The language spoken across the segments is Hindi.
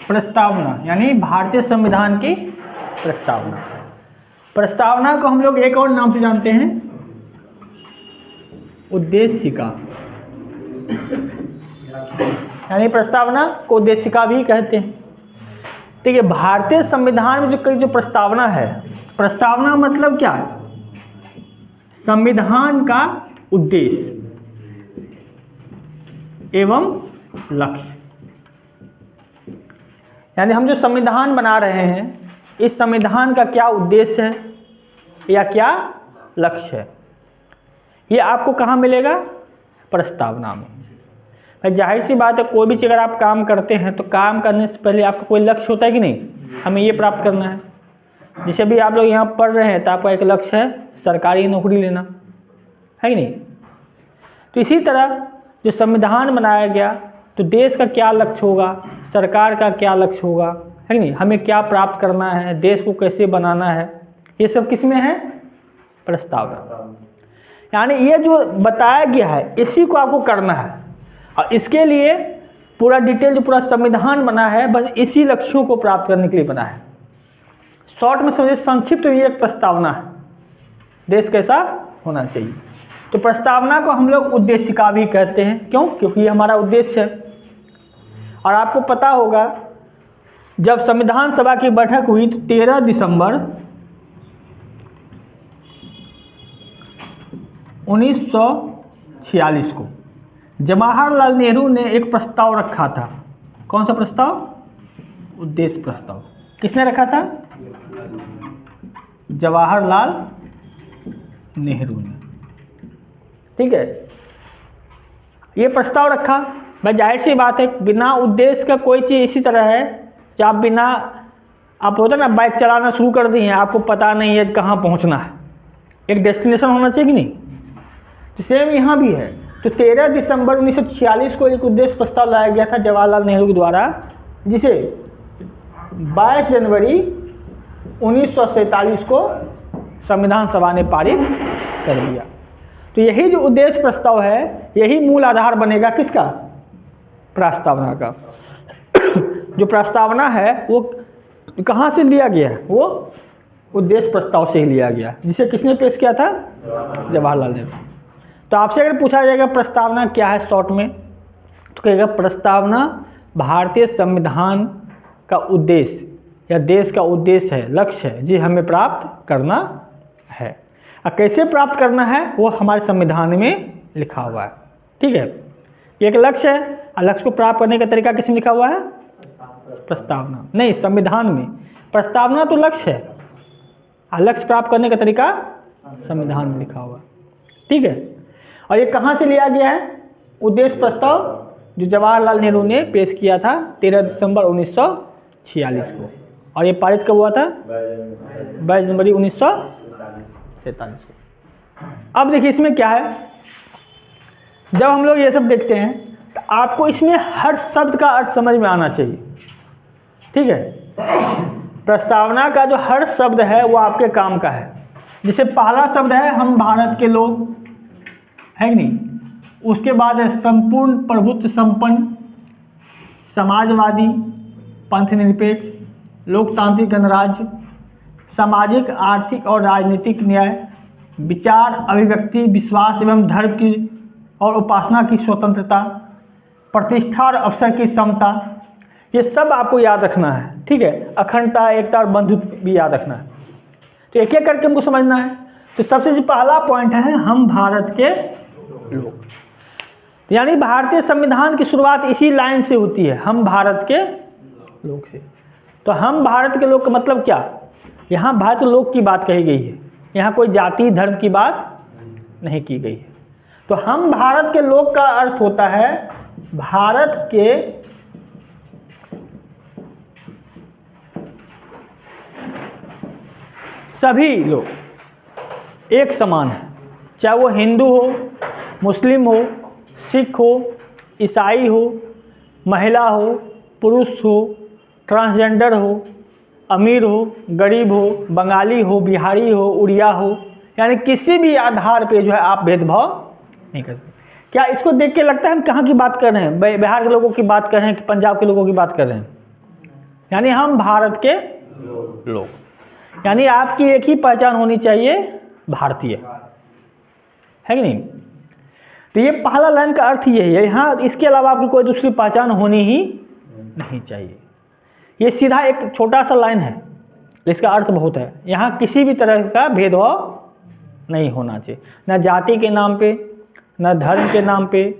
प्रस्तावना यानी भारतीय संविधान की प्रस्तावना। प्रस्तावना को हम लोग एक और नाम से जानते हैं, उद्देशिका, यानी प्रस्तावना को उद्देशिका भी कहते हैं। ठीक है, भारतीय संविधान में जो प्रस्तावना है, प्रस्तावना मतलब क्या है? संविधान का उद्देश्य एवं लक्ष्य, यानी हम जो संविधान बना रहे हैं, इस संविधान का क्या उद्देश्य है या क्या लक्ष्य है, ये आपको कहाँ मिलेगा? प्रस्तावना में। जाहिर सी बात है, कोई भी चीज़ अगर आप काम करते हैं तो काम करने से पहले आपका कोई लक्ष्य होता है कि नहीं, हमें ये प्राप्त करना है। जैसे भी आप लोग यहाँ पढ़ रहे हैं तो आपका एक लक्ष्य है सरकारी नौकरी लेना, है कि नहीं? तो इसी तरह जो संविधान बनाया गया तो देश का क्या लक्ष्य होगा, सरकार का क्या लक्ष्य होगा, है कि नहीं? हमें क्या प्राप्त करना है, देश को कैसे बनाना है, ये सब किस में है? प्रस्तावना। यानी ये जो बताया गया है इसी को आपको करना है, और इसके लिए पूरा डिटेल जो पूरा संविधान बना है बस इसी लक्ष्यों को प्राप्त करने के लिए बना है। शॉर्ट में समझे, संक्षिप्त ये एक प्रस्तावना है, देश कैसा होना चाहिए। तो प्रस्तावना को हम लोग उद्देशिका भी कहते हैं। क्यों? क्योंकि ये हमारा उद्देश्य है। और आपको पता होगा जब संविधान सभा की बैठक हुई तो 13 दिसंबर 1946 को जवाहरलाल नेहरू ने एक प्रस्ताव रखा था। कौन सा प्रस्ताव? उद्देश्य प्रस्ताव। किसने रखा था? जवाहरलाल नेहरू ने। ठीक है, ये प्रस्ताव रखा। भाई जाहिर सी बात है, बिना उद्देश्य का कोई चीज़ इसी तरह है कि आप बिना, आप होता ना बाइक चलाना शुरू कर दिए, आपको पता नहीं है कहाँ पहुँचना है, एक डेस्टिनेशन होना चाहिए कि नहीं? तो सेम यहाँ भी है। तो 13 दिसंबर 1946 को एक उद्देश्य प्रस्ताव लाया गया था जवाहरलाल नेहरू के द्वारा, जिसे 22 जनवरी 1947 को संविधान सभा ने पारित कर दिया। तो यही जो उद्देश्य प्रस्ताव है यही मूल आधार बनेगा किसका? प्रस्तावना का। जो प्रस्तावना है वो कहाँ से लिया गया है? वो उद्देश्य प्रस्ताव से ही लिया गया, जिसे किसने पेश किया था? जवाहरलाल नेहरू। तो आपसे अगर पूछा जाएगा प्रस्तावना क्या है शॉर्ट में, तो कहेगा प्रस्तावना भारतीय संविधान का उद्देश्य या देश का उद्देश्य है, लक्ष्य है, जी हमें प्राप्त करना है। और कैसे प्राप्त करना है वो हमारे संविधान में लिखा हुआ है। ठीक है, ये एक लक्ष्य है, और लक्ष्य को प्राप्त करने का तरीका किसमें लिखा हुआ है? प्रस्तावना नहीं, संविधान में। प्रस्तावना तो लक्ष्य है, और लक्ष्य प्राप्त करने का तरीका संविधान में लिखा हुआ है। ठीक है, और ये कहाँ से लिया गया है? उद्देश्य प्रस्ताव जो जवाहरलाल नेहरू ने पेश किया था 13 दिसंबर 1946 को, और ये पारित कब हुआ था? 22 जनवरी 1947 को। अब देखिए इसमें क्या है, जब हम लोग ये सब देखते हैं तो आपको इसमें हर शब्द का अर्थ समझ में आना चाहिए। ठीक है, प्रस्तावना का जो हर शब्द है वो आपके काम का है। जैसे पहला शब्द है हम भारत के लोग, है कि नहीं? उसके बाद है संपूर्ण प्रभुत्व संपन्न, समाजवादी, पंथ निरपेक्ष, लोकतांत्रिक गणराज्य, सामाजिक, आर्थिक और राजनीतिक न्याय, विचार, अभिव्यक्ति, विश्वास एवं धर्म की और उपासना की स्वतंत्रता, प्रतिष्ठा और अवसर की समता, ये सब आपको याद रखना है। ठीक है, अखंडता, एकता और बंधुत्व भी याद रखना है। तो एक एक करके हमको समझना है। तो सबसे जो पहला पॉइंट है हम भारत के लोग, यानी भारतीय संविधान की शुरुआत इसी लाइन से होती है, हम भारत के लोग से। तो हम भारत के लोग का मतलब क्या? यहाँ भारत के लोग की बात कही गई है, यहाँ कोई जाति धर्म की बात नहीं की गई है। तो हम भारत के लोग का अर्थ होता है भारत के सभी लोग एक समान है, चाहे वो हिंदू हो, मुस्लिम हो, सिख हो, ईसाई हो, महिला हो, पुरुष हो, ट्रांसजेंडर हो, अमीर हो, गरीब हो, बंगाली हो, बिहारी हो, उड़िया हो, यानी किसी भी आधार पे जो है आप भेदभाव नहीं कर सकते। क्या इसको देख के लगता है हम कहाँ की बात कर रहे हैं? बिहार के लोगों की बात कर रहे हैं कि पंजाब के लोगों की बात कर रहे हैं? यानी हम भारत के लोग, यानी आपकी एक ही पहचान होनी चाहिए, भारतीय, है कि नहीं। तो ये पहला लाइन का अर्थ ये है, यहाँ इसके अलावा आपकी कोई दूसरी पहचान होनी ही नहीं चाहिए। ये सीधा एक छोटा सा लाइन है, इसका अर्थ बहुत है। यहाँ किसी भी तरह का भेदभाव नहीं होना चाहिए, ना जाति के नाम पे, ना धर्म के नाम पे,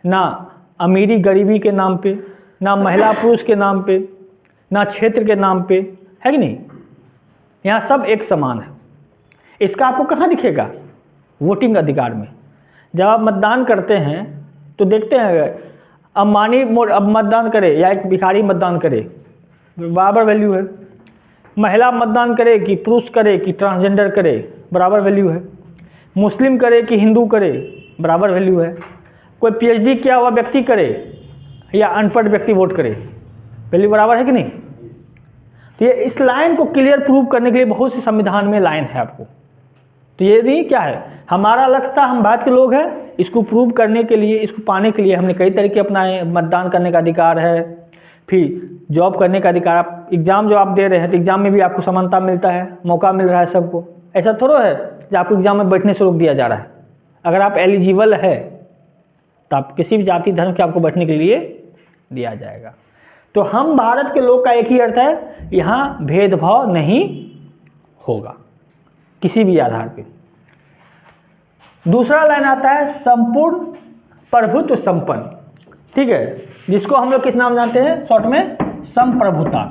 ना अमीरी गरीबी के नाम पे, ना महिला पुरुष के नाम पे, ना क्षेत्र के नाम पे, है कि नहीं। यहाँ सब एक समान है। इसका आपको कहाँ दिखेगा? वोटिंग अधिकार में। जब आप मतदान करते हैं तो देखते हैं, अंबानी अब मतदान करे या एक भिखारी मतदान करे, बराबर वैल्यू है। महिला मतदान करे कि पुरुष करे कि ट्रांसजेंडर करे, बराबर वैल्यू है। मुस्लिम करे कि हिंदू करे, बराबर वैल्यू है। कोई पीएचडी किया हुआ व्यक्ति करे या अनपढ़ व्यक्ति वोट करे, वैल्यू बराबर है कि नहीं। तो ये इस लाइन को क्लियर प्रूव करने के लिए बहुत सी संविधान में लाइन है आपको। तो ये नहीं क्या है, हमारा लक्ष्य था, हम भारत के लोग हैं, इसको प्रूव करने के लिए, इसको पाने के लिए हमने कई तरीके अपनाए। मतदान करने का अधिकार है, फिर जॉब करने का अधिकार। आप एग्ज़ाम जो आप दे रहे हैं तो एग्ज़ाम में भी आपको समानता मिलता है, मौका मिल रहा है सबको। ऐसा थोड़ा है कि आपको एग्ज़ाम में बैठने से रोक दिया जा रहा है। अगर आप एलिजिबल है तो आप किसी भी जाति धर्म के आपको बैठने के लिए दिया जाएगा। तो हम भारत के लोग का एक ही अर्थ है, यहाँ भेदभाव नहीं होगा किसी भी आधार पे। दूसरा लाइन आता है संपूर्ण प्रभुत्व संपन्न, ठीक है, जिसको हम लोग किस नाम जानते हैं शॉर्ट में, संप्रभुता,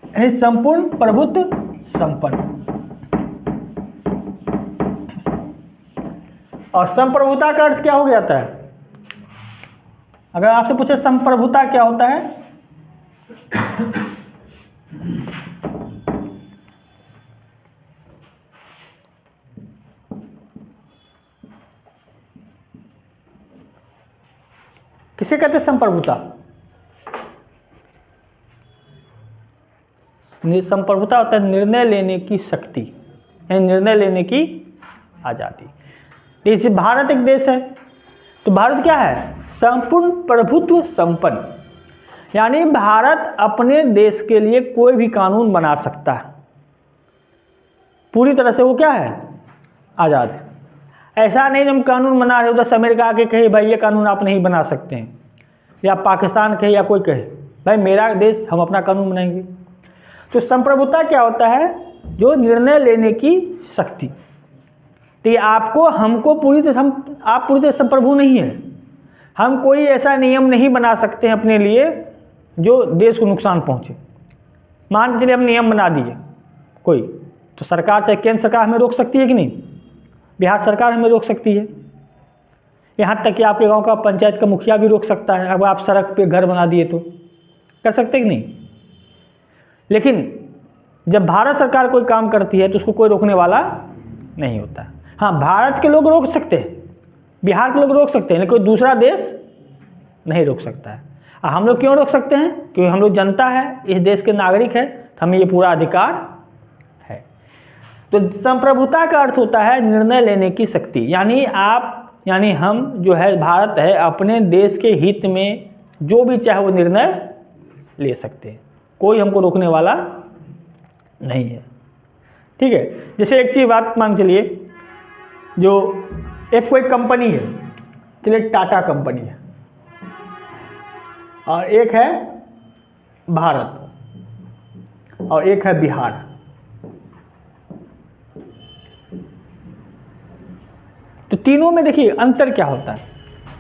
यानी संपूर्ण प्रभुत्व संपन्न। और संप्रभुता का अर्थ क्या हो जाता है? अगर आपसे पूछे संप्रभुता क्या होता है, किसे कहते हैं संप्रभुता? संप्रभुता होता है निर्णय लेने की शक्ति, यानी निर्णय लेने की आज़ादी। जैसे भारत एक देश है, तो भारत क्या है? संपूर्ण प्रभुत्व संपन्न, यानी भारत अपने देश के लिए कोई भी कानून बना सकता है, पूरी तरह से वो क्या है, आज़ाद है। ऐसा नहीं हम कानून बना रहे, उधर से अमेरिका आके कहे भाई ये कानून आप नहीं बना सकते हैं, या पाकिस्तान कहे या कोई कहे भाई मेरा देश, हम अपना कानून बनाएंगे। तो संप्रभुता क्या होता है? जो निर्णय लेने की शक्ति। तो ये आपको हमको पूरी तरह आप पूरी तरह संप्रभु नहीं है। हम कोई ऐसा नियम नहीं बना सकते हैं अपने लिए जो देश को नुकसान पहुंचे। मान के चलिए हम नियम बना दिए कोई, तो सरकार चाहे केंद्र सरकार हमें रोक सकती है कि नहीं? बिहार सरकार हमें रोक सकती है, यहाँ तक कि आपके गांव का पंचायत का मुखिया भी रोक सकता है। अब आप सड़क पे घर बना दिए तो कर सकते कि नहीं? लेकिन जब भारत सरकार कोई काम करती है तो उसको कोई रोकने वाला नहीं होता। हाँ, भारत के लोग रोक सकते हैं, बिहार के लोग रोक सकते हैं, लेकिन कोई दूसरा देश नहीं रोक सकता है। हम लोग क्यों रोक सकते हैं? क्योंकि हम लोग जनता है, इस देश के नागरिक है, तो हमें ये पूरा अधिकार है। तो संप्रभुता का अर्थ होता है निर्णय लेने की शक्ति, यानी हम जो है भारत है अपने देश के हित में जो भी चाहे वो निर्णय ले सकते हैं, कोई हमको रोकने वाला नहीं है, ठीक है। जैसे एक चीज बात मान चलिए, जो एक कोई कंपनी है, चलिए टाटा कंपनी है, और एक है भारत और एक है बिहार। तो तीनों में देखिए अंतर क्या होता है।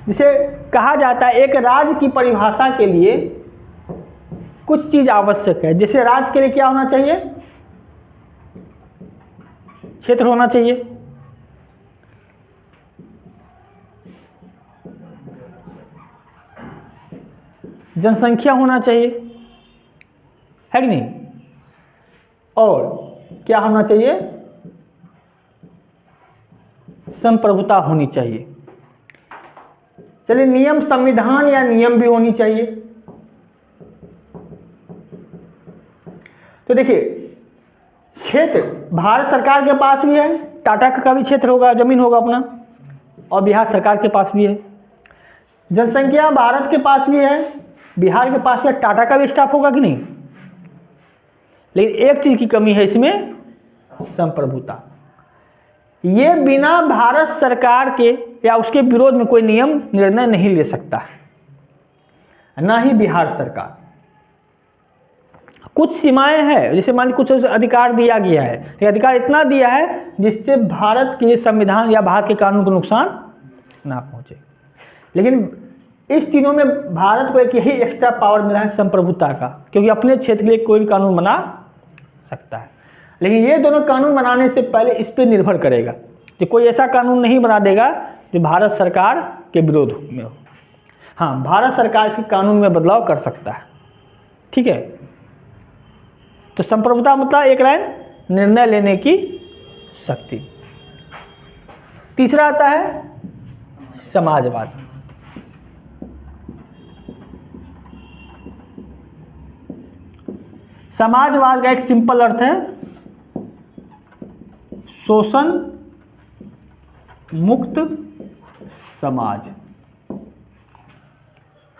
जिसे कहा जाता है एक राज्य की परिभाषा के लिए कुछ चीज आवश्यक है। जैसे राज्य के लिए क्या होना चाहिए? क्षेत्र होना चाहिए, जनसंख्या होना चाहिए, है कि नहीं? और क्या होना चाहिए? संप्रभुता होनी चाहिए। चलिए नियम, संविधान या नियम भी होनी चाहिए। तो देखिए क्षेत्र भारत सरकार के पास भी है, टाटा का भी क्षेत्र होगा, जमीन होगा अपना, और बिहार सरकार के पास भी है। जनसंख्या भारत के पास भी है बिहार के पास में टाटा का भी स्टाफ होगा कि नहीं, लेकिन एक चीज़ की कमी है इसमें, संप्रभुता। ये बिना भारत सरकार के या उसके विरोध में कोई नियम निर्णय नहीं ले सकता है, ना ही बिहार सरकार। कुछ सीमाएं हैं, जैसे मान लीजिए कुछ अधिकार दिया गया है, ये अधिकार इतना दिया है जिससे भारत के संविधान या भारत के कानून को नुकसान ना पहुंचे। लेकिन इस तीनों में भारत को एक यही एक्स्ट्रा पावर मिला है, संप्रभुता का, क्योंकि अपने क्षेत्र के लिए कोई भी कानून बना सकता है। लेकिन ये दोनों कानून बनाने से पहले इस पर निर्भर करेगा कि कोई ऐसा कानून नहीं बना देगा जो भारत सरकार के विरोध में हो। हाँ, भारत सरकार इस कानून में बदलाव कर सकता है, ठीक है। तो संप्रभुता मतलब एक लाइन निर्णय लेने की शक्ति। तीसरा आता है समाजवाद। समाजवाद का एक सिंपल अर्थ है शोषण मुक्त समाज।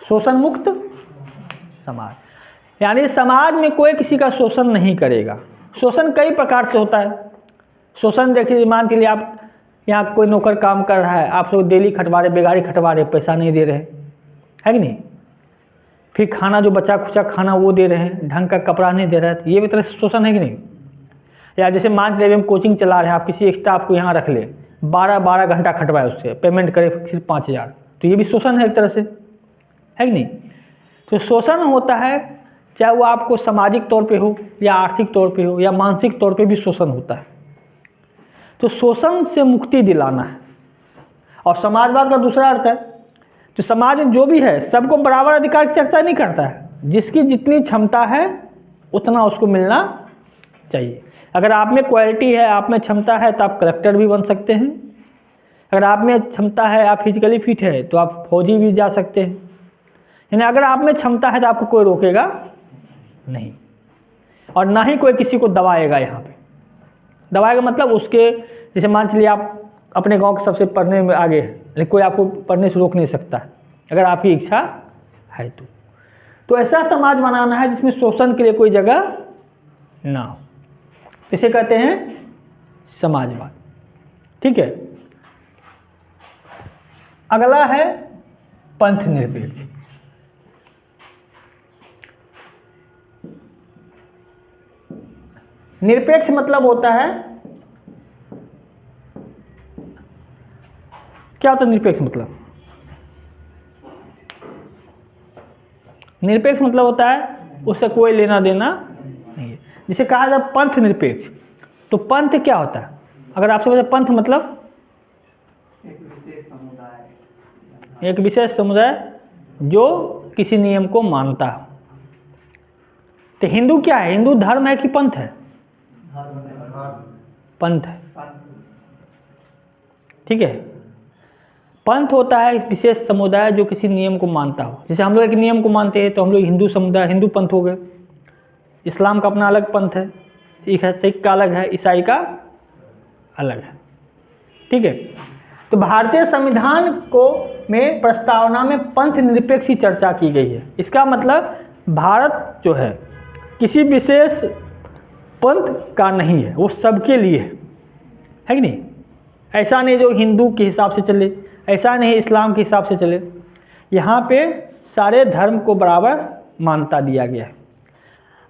शोषण मुक्त समाज यानी समाज में कोई किसी का शोषण नहीं करेगा। शोषण कई प्रकार से होता है। शोषण देखिए, मान के लिए आप यहाँ कोई नौकर काम कर रहा है, आप लोग डेली खटवा रहे, बेगारी खटवा रहे, पैसा नहीं दे रहे, है कि नहीं। फिर खाना जो बचा खुचा खाना वो दे रहे हैं, ढंग का कपड़ा नहीं दे रहे हैं, तो ये भी तरह से शोषण है कि नहीं। या जैसे मान लीजिए हम कोचिंग चला रहे हैं, आप किसी स्टाफ को यहाँ रख ले, 12 घंटा खटवाए, उससे पेमेंट करे सिर्फ 5000, तो ये भी शोषण है एक तरह से, है कि नहीं। तो शोषण होता है, चाहे वो आपको सामाजिक तौर पे हो या आर्थिक तौर पे हो या मानसिक तौर पे भी शोषण होता है। तो शोषण से मुक्ति दिलाना है। और समाजवाद का दूसरा अर्थ है, तो समाज में जो भी है सबको बराबर अधिकार की चर्चा नहीं करता है, जिसकी जितनी क्षमता है उतना उसको मिलना चाहिए। अगर आप में क्वालिटी है, आप में क्षमता है, तो आप कलेक्टर भी बन सकते हैं। अगर आप में क्षमता है, आप फिजिकली फिट है, तो आप फौजी भी जा सकते हैं। यानी अगर आप में क्षमता है तो आपको कोई रोकेगा नहीं, और ना ही कोई किसी को दबाएगा। यहाँ पे दबाएगा मतलब उसके, जैसे मान चलिए आप अपने गांव के सबसे पढ़ने में आगे है, लेकिन कोई आपको पढ़ने से रोक नहीं सकता अगर आपकी इच्छा है तो ऐसा समाज बनाना है जिसमें शोषण के लिए कोई जगह ना हो। इसे कहते हैं समाजवाद, ठीक है। अगला है पंथ निरपेक्ष। निरपेक्ष मतलब होता है, क्या होता है निरपेक्ष मतलब? निरपेक्ष मतलब होता है उससे कोई लेना देना नहीं है। जिसे कहा जाए पंथ निरपेक्ष, तो पंथ क्या होता है? अगर आपसे पूछे पंथ मतलब एक विशेष समुदाय जो किसी नियम को मानता है। तो हिंदू क्या है? हिंदू धर्म है कि पंथ है? पंथ है, ठीक है। पंथ होता है एक विशेष समुदाय जो किसी नियम को मानता हो। जैसे हम लोग एक नियम को मानते हैं तो हम लोग हिंदू समुदाय, हिंदू पंथ हो गए। इस्लाम का अपना अलग पंथ है, सिख का अलग है, ईसाई का अलग है, ठीक है। तो भारतीय संविधान को में प्रस्तावना में पंथ निरपेक्ष की चर्चा की गई है। इसका मतलब भारत जो है किसी विशेष पंथ का नहीं है, वो सबके लिए है कि नहीं। ऐसा नहीं जो हिंदू के हिसाब से चले, ऐसा नहीं इस्लाम के हिसाब से चले। यहाँ पे सारे धर्म को बराबर मान्यता दिया गया है।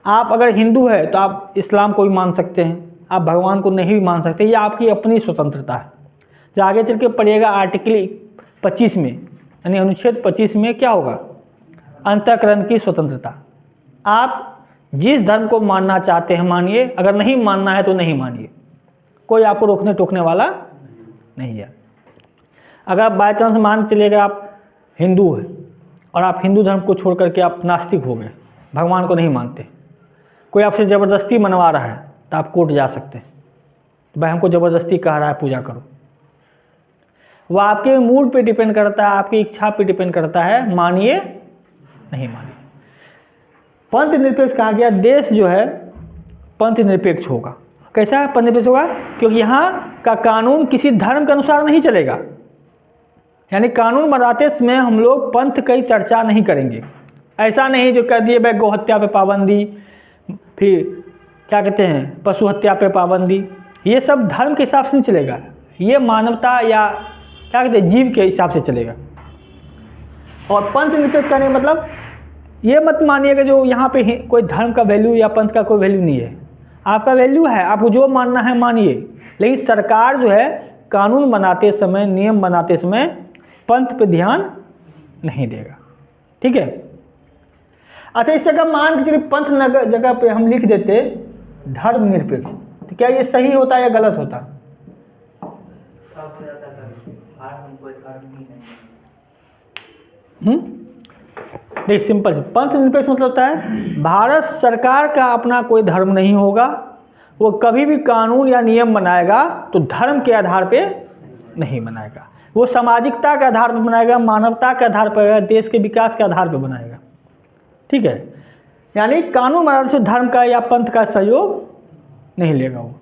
आप अगर हिंदू है तो आप इस्लाम को भी मान सकते हैं, आप भगवान को नहीं भी मान सकते, ये आपकी अपनी स्वतंत्रता है। जो आगे चल के पढ़िएगा आर्टिकल 25 में, यानी अनुच्छेद 25 में क्या होगा? अंतःकरण की स्वतंत्रता। आप जिस धर्म को मानना चाहते हैं मानिए, अगर नहीं मानना है तो नहीं मानिए, कोई आपको रोकने टोकने वाला नहीं है। अगर बाय चांस मान चलिएगा आप हिंदू है और आप हिंदू धर्म को छोड़ करके आप नास्तिक हो गए, भगवान को नहीं मानते, कोई आपसे ज़बरदस्ती मनवा रहा है तो आप कोर्ट जा सकते हैं, तो भाई हमको ज़बरदस्ती कह रहा है पूजा करो। वो आपके मूड पे डिपेंड करता है, आपकी इच्छा पे डिपेंड करता है, मानिए नहीं मानिए। पंथ निरपेक्ष कहा गया, देश जो है पंथ निरपेक्ष होगा। कैसा है पंथ निरपेक्ष होगा? क्योंकि यहाँ का कानून किसी धर्म के अनुसार नहीं चलेगा। यानी कानून बनाते समय हम लोग पंथ की चर्चा नहीं करेंगे, ऐसा नहीं जो कर दिए भाई गौ हत्या पे पाबंदी, फिर क्या कहते हैं पशु हत्या पे पाबंदी, ये सब धर्म के हिसाब से नहीं चलेगा, ये मानवता या क्या कहते हैं जीव के हिसाब से चलेगा। और पंथ निरपेक्ष करने का मतलब ये मत मानिएगा जो यहाँ पे कोई धर्म का वैल्यू या पंथ का कोई वैल्यू नहीं है। आपका वैल्यू है, आपको जो मानना है मानिए, लेकिन सरकार जो है कानून बनाते समय, नियम बनाते समय पंथ पे ध्यान नहीं देगा। ठीक है। अच्छा, इस जगह मान के चलिए पंथ जगह पे हम लिख देते धर्म निरपेक्ष, तो क्या ये सही होता या गलत होता? देखिए सिंपल, पंथ निरपेक्ष मतलब होता है भारत सरकार का अपना कोई धर्म नहीं होगा, वो कभी भी कानून या नियम बनाएगा तो धर्म के आधार पे नहीं बनाएगा, वो सामाजिकता के आधार पर बनाएगा, मानवता के आधार पर, देश के विकास के आधार पर बनाएगा। ठीक है, यानी कानून बनाने से धर्म का या पंथ का सहयोग नहीं लेगा वो।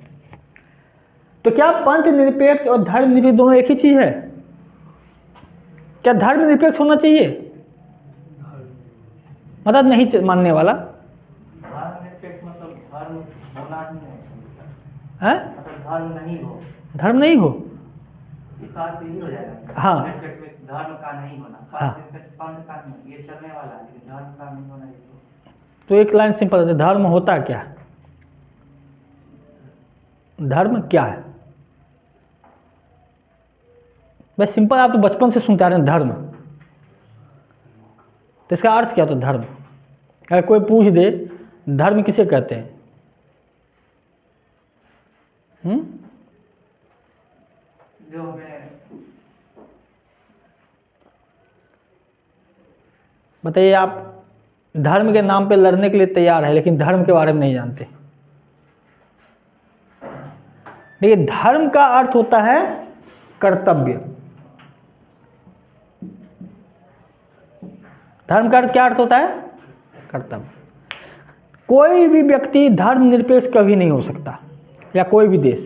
तो क्या पंथ निरपेक्ष और धर्म निरपेक्ष दोनों एक ही चीज है? क्या धर्म निरपेक्ष होना चाहिए? मतलब नहीं मानने वाला धर्म निरपेक्ष मतलब धर्म होना ही नहीं है, मतलब धर्म नहीं हो, धर्म नहीं हो, इसका अर्थ यही हो जाएगा। हाँ। निरपेक्ष में धर्म का नहीं होना, हाँ। पंथ का नहीं, ये चलने वाला है, लेकिन धर्म का नहीं होना। तो एक लाइन सिंपल है, धर्म होता क्या है? धर्म क्या है? बस सिंपल, आप तो बचपन से सुनते आ रहे हैं धर्म, तो इसका अर्थ क्या होता है धर्म? अगर कोई पूछ दे धर्म किसे कहते हैं? जो हमें बताइए, आप धर्म के नाम पे लड़ने के लिए तैयार है लेकिन धर्म के बारे में नहीं जानते। देखिए, धर्म का अर्थ होता है कर्तव्य। धर्म का अर्थ क्या अर्थ होता है? कर्तव्य। कोई भी व्यक्ति धर्म निरपेक्ष कभी नहीं हो सकता, या कोई भी देश।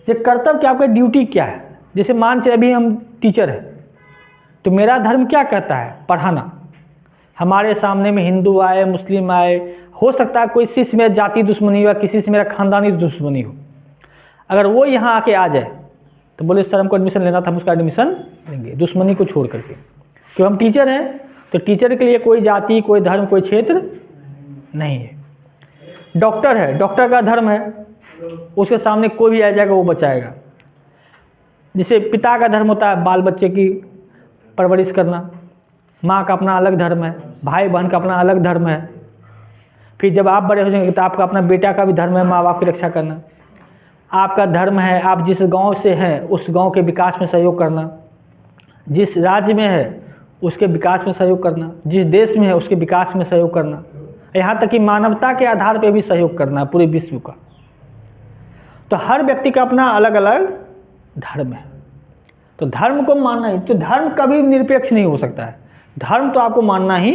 ये कर्तव्य क्या, आपका ड्यूटी क्या है? जैसे मान चलिए अभी हम टीचर हैं, तो मेरा धर्म क्या कहता है? पढ़ाना। हमारे सामने में हिंदू आए, मुस्लिम आए, हो सकता है कोई किसी से मेरा जाति दुश्मनी हो, किसी से मेरा खानदानी दुश्मनी हो, अगर वो यहाँ आके आ जाए तो बोले सर हमको एडमिशन लेना था, हम उसका एडमिशन लेंगे, दुश्मनी को छोड़ करके। क्यों? हम टीचर हैं, तो टीचर के लिए कोई जाति, कोई धर्म, कोई क्षेत्र नहीं है। डॉक्टर है, डॉक्टर का धर्म है, उसके सामने कोई भी आ जाएगा वो बचाएगा। जैसे पिता का धर्म होता है बाल बच्चे की परवरिश करना, माँ का अपना अलग धर्म है, भाई बहन का अपना अलग धर्म है। फिर जब आप बड़े हो जाएंगे तो आपका अपना बेटा का भी धर्म है, माँ बाप की रक्षा करना। आपका धर्म है आप जिस गांव से हैं उस गांव के विकास में सहयोग करना, जिस राज्य में है उसके विकास में सहयोग करना, जिस देश में है उसके विकास में सहयोग करना, यहाँ तक कि मानवता के आधार पर भी सहयोग करना पूरे विश्व का। तो हर व्यक्ति का अपना अलग अलग धर्म है, तो धर्म को मानना ही, तो धर्म कभी निरपेक्ष नहीं हो सकता है, धर्म तो आपको मानना ही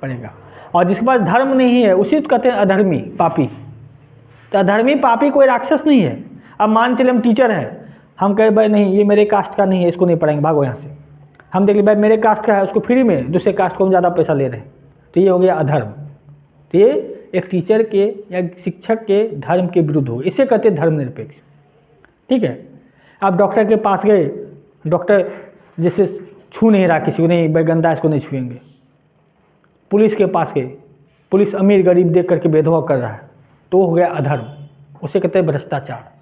पड़ेगा। और जिसके पास धर्म नहीं है उसी को कहते हैं अधर्मी, पापी। तो अधर्मी पापी कोई राक्षस नहीं है। अब मान चले हम टीचर हैं, हम कहे भाई नहीं ये मेरे कास्ट का नहीं है, इसको नहीं पढ़ाएंगे, भागो यहाँ से। हम देख ले भाई मेरे कास्ट का है, उसको फ्री में, दूसरे कास्ट को हम ज़्यादा पैसा ले रहे हैं, तो ये हो गया अधर्म। तो ये एक टीचर के या शिक्षक के धर्म के विरुद्ध हो, इसे कहते हैं धर्म निरपेक्ष। ठीक है। आप डॉक्टर के पास गए, डॉक्टर जैसे छू नहीं रहा किसी को, नहीं भाई गंदा इसको नहीं छुएंगे। पुलिस के पास गए, पुलिस अमीर गरीब देख करके भेदभाव कर रहा है, तो हो गया अधर्म, उसे कहते हैं भ्रष्टाचार।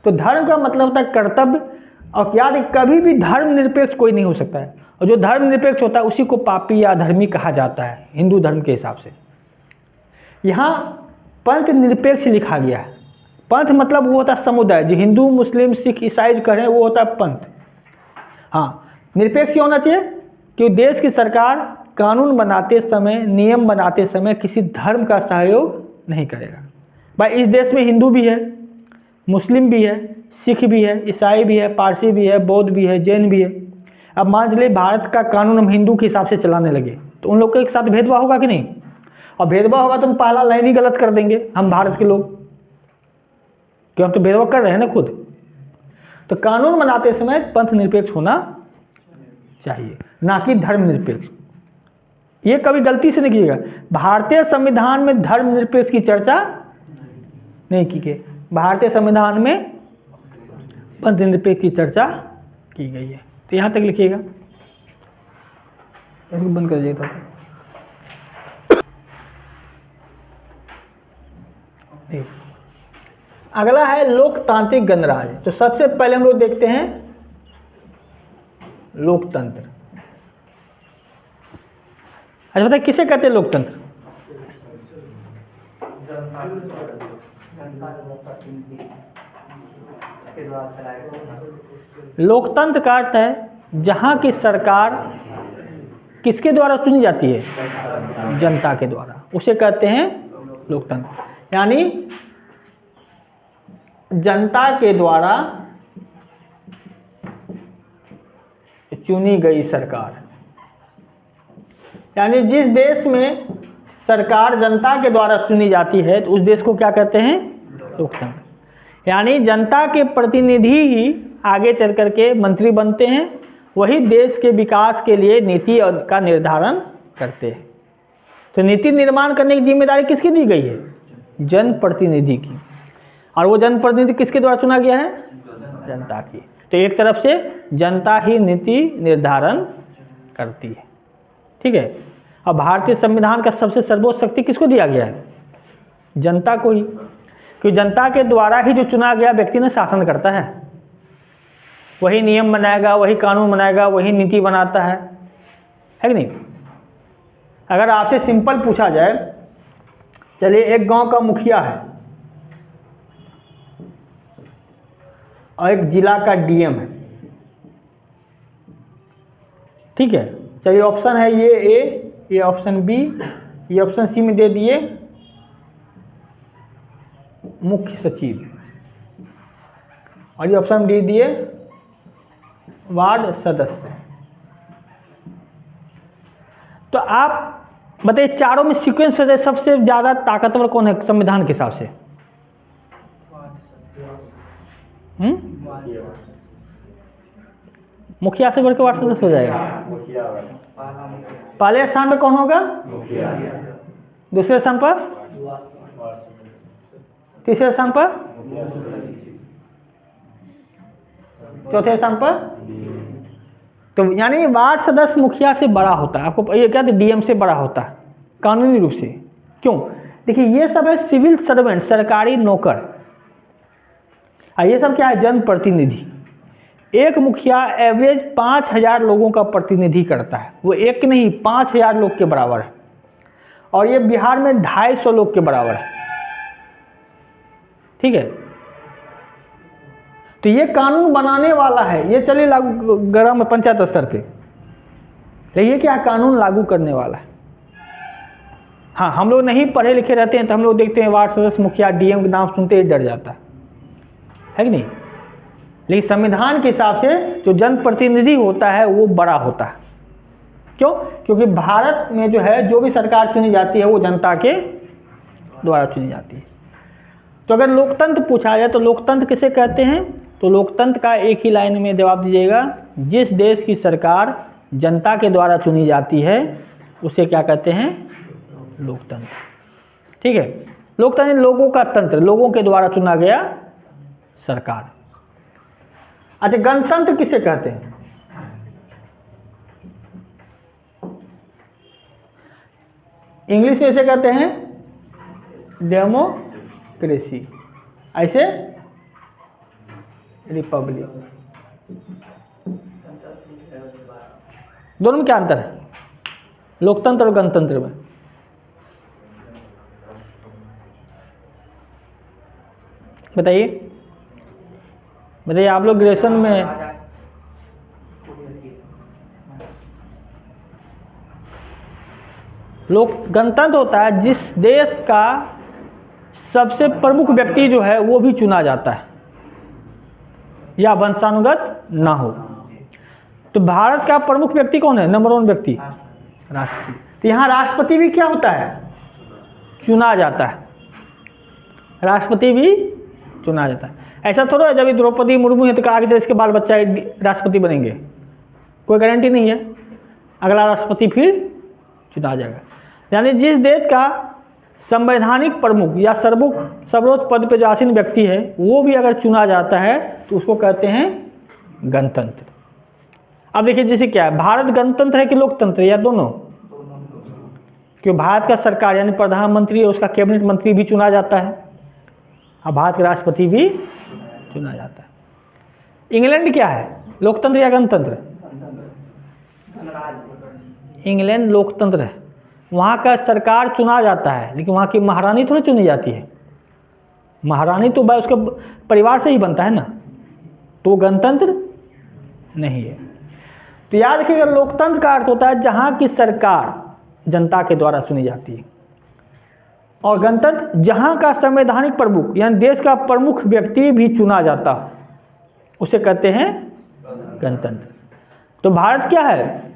तो धर्म का मतलब होता है कर्तव्य। और याद है कभी भी धर्म निरपेक्ष कोई नहीं हो सकता है, और जो धर्म निरपेक्ष होता है उसी को पापी या अधर्मी कहा जाता है हिंदू धर्म के हिसाब से। यहाँ पंथ निरपेक्ष लिखा गया है। पंथ मतलब वो होता है समुदाय, जो हिंदू मुस्लिम सिख ईसाई करें वो होता है पंथ। हाँ, निरपेक्ष क्यों होना चाहिए? क्योंकि देश की सरकार कानून बनाते समय, नियम बनाते समय किसी धर्म का सहयोग नहीं करेगा। भाई इस देश में हिंदू भी है, मुस्लिम भी है, सिख भी है, ईसाई भी है, पारसी भी है, बौद्ध भी है, जैन भी है। अब मान चलिए भारत का कानून हम हिंदू के हिसाब से चलाने लगे, तो उन लोग के साथ भेदभाव होगा कि नहीं? और भेदभाव होगा तो हम पहला लाइन ही गलत कर देंगे हम भारत के लोग, क्यों? हम तो भेदभाव कर रहे हैं ना खुद। तो कानून बनाते समय पंथ निरपेक्ष होना चाहिए, ना कि धर्म निरपेक्ष। ये कभी गलती से नहीं कीजिएगा। भारतीय संविधान में धर्मनिरपेक्ष की चर्चा नहीं की गई, भारतीय संविधान में पंथनिरपेक्ष की चर्चा की गई है। तो यहाँ तक लिखिएगा, इसको बंद कर दीजिए था। अगला है लोकतांत्रिक गणराज्य। तो सबसे पहले हम लोग देखते हैं लोकतंत्र। अच्छा बताइए किसे कहते हैं लोकतंत्र? लोकतंत्र का अर्थ है जहां की सरकार किसके द्वारा चुनी जाती है? जनता के द्वारा, उसे कहते हैं लोकतंत्र। यानी जनता के द्वारा चुनी गई सरकार, यानी जिस देश में सरकार जनता के द्वारा चुनी जाती है तो उस देश को क्या कहते हैं? लोकतंत्र। यानी जनता के प्रतिनिधि ही आगे चल करके मंत्री बनते हैं, वही देश के विकास के लिए नीति का निर्धारण करते हैं। तो नीति निर्माण करने की जिम्मेदारी किसकी दी गई है? जनप्रतिनिधि की। और वो जनप्रतिनिधि किसके द्वारा चुना गया है? जनता की। तो एक तरफ से जनता ही नीति निर्धारण करती है, ठीक है। अब भारतीय संविधान का सबसे सर्वोच्च शक्ति किसको दिया गया है? जनता को ही, क्योंकि जनता के द्वारा ही जो चुना गया व्यक्ति ने शासन करता है, वही नियम बनाएगा, वही कानून बनाएगा, वही नीति बनाता है कि नहीं? अगर आपसे सिंपल पूछा जाए, चलिए एक गांव का मुखिया है और एक जिला का डीएम है, ठीक है। चलिए ऑप्शन है ये ए, ये ऑप्शन बी, ये ऑप्शन सी में दे दिए मुख्य सचिव, और ये ऑप्शन डी दिए वार्ड सदस्य। तो आप बताइए चारों में सीक्वेंस से सबसे ज्यादा ताकतवर कौन है संविधान के हिसाब से? मुखिया से बढ़ के वार्ड सदस्य हो जाएगा। पहले स्थान पे कौन होगा? दूसरे स्थान पर? तीसरे स्थान पर? चौथे स्थान पर? तो यानी वार्ड सदस्य मुखिया से बड़ा होता है। आपको ये क्या डीएम से बड़ा होता है कानूनी रूप से। क्यों? देखिए ये सब है सिविल सर्वेंट, सरकारी नौकर। ये सब क्या है? जनप्रतिनिधि। एक मुखिया एवरेज 5000 लोगों का प्रतिनिधि करता है, वो एक नहीं 5000 लोग के बराबर है। और ये बिहार में 250 लोग के बराबर है, ठीक है। तो ये कानून बनाने वाला है, ये चलिए लागू ग्राम पंचायत स्तर पे, तो ये क्या कानून लागू करने वाला है। हाँ, हम लोग नहीं पढ़े लिखे रहते हैं तो हम लोग देखते हैं वार्ड सदस्य मुखिया डीएम का नाम सुनते ही डर जाता है कि नहीं। लेकिन संविधान के हिसाब से जो जनप्रतिनिधि होता है वो बड़ा होता है। क्यों? क्योंकि भारत में जो है जो भी सरकार चुनी जाती है वो जनता के द्वारा चुनी जाती है। तो अगर लोकतंत्र पूछा जाए तो लोकतंत्र किसे कहते हैं? तो लोकतंत्र का एक ही लाइन में जवाब दीजिएगा, जिस देश की सरकार जनता के द्वारा चुनी जाती है उसे क्या कहते हैं? लोकतंत्र, ठीक है। लोकतंत्र लोगों का तंत्र, लोगों के द्वारा चुना गया सरकार। अच्छा, गणतंत्र किसे कहते हैं? इंग्लिश में इसे कहते हैं डेमोक्रेसी, ऐसे रिपब्लिक। दोनों में क्या अंतर है लोकतंत्र और गणतंत्र में? बताइए आप लोग ग्रेजुएशन में गणतंत्र होता है जिस देश का सबसे प्रमुख व्यक्ति जो है वो भी चुना जाता है या वंशानुगत ना हो। तो भारत का प्रमुख व्यक्ति कौन है? नंबर 1 व्यक्ति राष्ट्रपति। तो यहाँ राष्ट्रपति भी क्या होता है? चुना जाता है, राष्ट्रपति भी चुना जाता है। ऐसा थोड़ा है जब द्रौपदी मुर्मू है तो आगे इसके बाल बच्चा राष्ट्रपति बनेंगे, कोई गारंटी नहीं है। अगला राष्ट्रपति फिर चुना जाएगा। यानी जिस देश का संवैधानिक प्रमुख या सर्वोच्च पद पे जो आसीन व्यक्ति है वो भी अगर चुना जाता है तो उसको कहते हैं गणतंत्र। अब देखिए जैसे क्या है, भारत गणतंत्र है कि लोकतंत्र या दोनों? क्यों भारत का सरकार यानी प्रधानमंत्री और उसका कैबिनेट मंत्री भी चुना जाता है, और भारत के राष्ट्रपति भी चुना जाता है। इंग्लैंड क्या है, लोकतंत्र या गणतंत्र? इंग्लैंड लोकतंत्र है, वहाँ का सरकार चुना जाता है, लेकिन वहाँ की महारानी थोड़ी चुनी जाती है। महारानी तो भाई उसके परिवार से ही बनता है ना, तो गणतंत्र नहीं है। तो याद रखिएगा, लोकतंत्र का अर्थ होता है जहाँ की सरकार जनता के द्वारा चुनी जाती है, और गणतंत्र जहाँ का संवैधानिक प्रमुख यानी देश का प्रमुख व्यक्ति भी चुना जाता है, उसे कहते हैं गणतंत्र। तो भारत क्या है,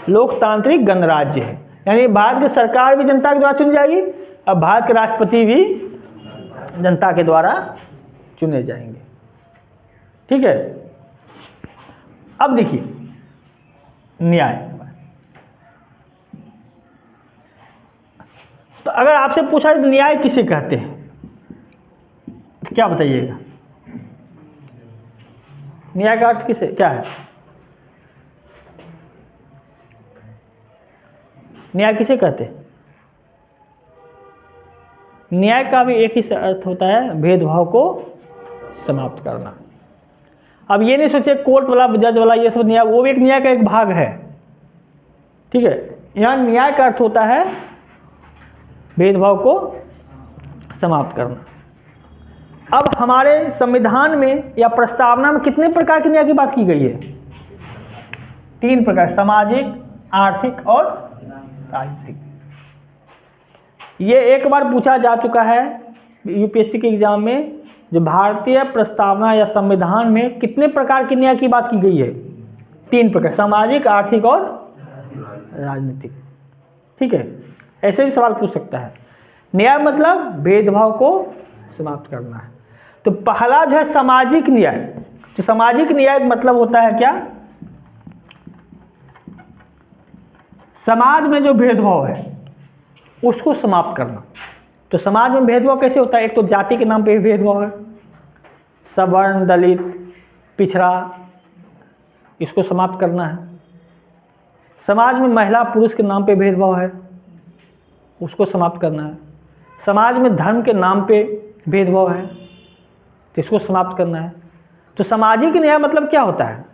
लोकतांत्रिक गणराज्य है, यानी भारत की सरकार भी जनता के द्वारा चुनी जाएगी और भारत के राष्ट्रपति भी जनता के द्वारा चुने जाएंगे। ठीक है। अब देखिए न्याय। तो अगर आपसे पूछा न्याय किसे कहते हैं तो क्या बताइएगा? न्याय का अर्थ किसे क्या है? न्याय किसे कहते हैं? न्याय का भी एक ही अर्थ होता है, भेदभाव को समाप्त करना। अब ये नहीं सोचे कोर्ट वाला जज वाला ये सब न्याय, वो भी एक न्याय का एक भाग है। ठीक है। यहाँ न्याय का अर्थ होता है भेदभाव को समाप्त करना। अब हमारे संविधान में या प्रस्तावना में कितने प्रकार के न्याय की बात की गई है? 3 प्रकार, सामाजिक, आर्थिक और राजनीतिक। ये एक बार पूछा जा चुका है यूपीएससी के एग्जाम में, जो भारतीय प्रस्तावना या संविधान में कितने प्रकार के न्याय की बात की गई है? 3 प्रकार, सामाजिक, आर्थिक और राजनीतिक। ठीक है। ऐसे भी सवाल पूछ सकता है। न्याय मतलब भेदभाव को समाप्त करना है। तो पहला जो है सामाजिक न्याय। तो सामाजिक न्याय का मतलब होता है क्या? समाज में जो भेदभाव है उसको समाप्त करना। तो समाज में भेदभाव कैसे होता है? एक तो जाति के नाम पे भेदभाव है, सवर्ण, दलित, पिछड़ा, इसको समाप्त करना है। समाज में महिला पुरुष के नाम पे भेदभाव है, उसको समाप्त करना है। समाज में धर्म के नाम पे भेदभाव है, तो इसको समाप्त करना है। तो सामाजिक न्याय मतलब क्या होता है?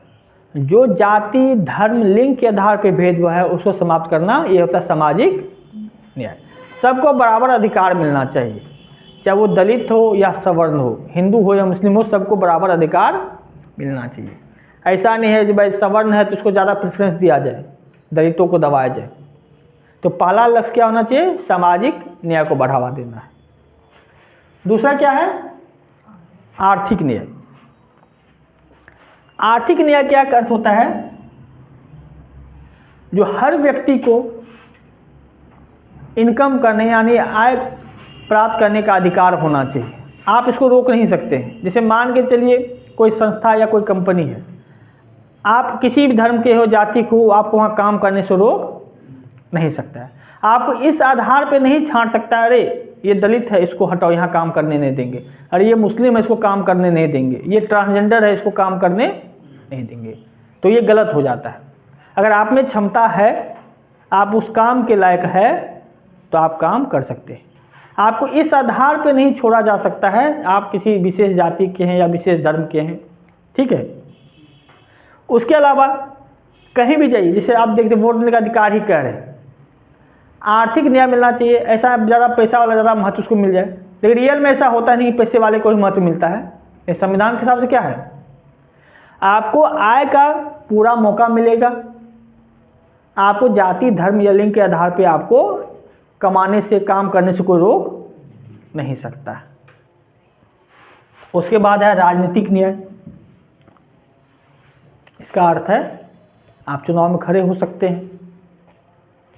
जो जाति, धर्म, लिंग के आधार पे भेदभाव है उसको समाप्त करना, ये होता है सामाजिक न्याय। सबको बराबर अधिकार मिलना चाहिए, चाहे वो दलित हो या सवर्ण हो, हिंदू हो या मुस्लिम हो, सबको बराबर अधिकार मिलना चाहिए। ऐसा नहीं है कि भाई सवर्ण है तो उसको ज़्यादा प्रेफरेंस दिया जाए, दलितों को दबाया जाए। तो पहला लक्ष्य क्या होना चाहिए? सामाजिक न्याय को बढ़ावा देना है। दूसरा क्या है? आर्थिक न्याय। आर्थिक न्याय क्या अर्थ होता है? जो हर व्यक्ति को इनकम करने यानी आय प्राप्त करने का अधिकार होना चाहिए। आप इसको रोक नहीं सकते। जैसे मान के चलिए कोई संस्था या कोई कंपनी है, आप किसी भी धर्म के हो, जाति को हो, आपको वहाँ काम करने से रोक नहीं सकता है। आपको इस आधार पे नहीं छांट सकता, अरे ये दलित है इसको हटाओ, यहाँ काम करने नहीं देंगे, अरे ये मुस्लिम है इसको काम करने नहीं देंगे, ये ट्रांसजेंडर है इसको काम करने नहीं देंगे। तो ये गलत हो जाता है। अगर आप में क्षमता है, आप उस काम के लायक है, तो आप काम कर सकते हैं। आपको इस आधार पे नहीं छोड़ा जा सकता है आप किसी विशेष जाति के हैं या विशेष धर्म के हैं। ठीक है। उसके अलावा कहीं भी जाइए, जैसे आप देखते वोट देने का अधिकार ही कह रहे हैं, आर्थिक न्याय मिलना चाहिए। ऐसा ज़्यादा पैसा वाला ज़्यादा महत्व उसको मिल जाए, लेकिन रियल में ऐसा होता नहीं, पैसे वाले को ही महत्व मिलता है। ये संविधान के हिसाब से क्या है? आपको आय का पूरा मौका मिलेगा, आपको जाति, धर्म या लिंग के आधार पे आपको कमाने से, काम करने से कोई रोक नहीं सकता। उसके बाद है राजनीतिक न्याय। इसका अर्थ है आप चुनाव में खड़े हो सकते हैं,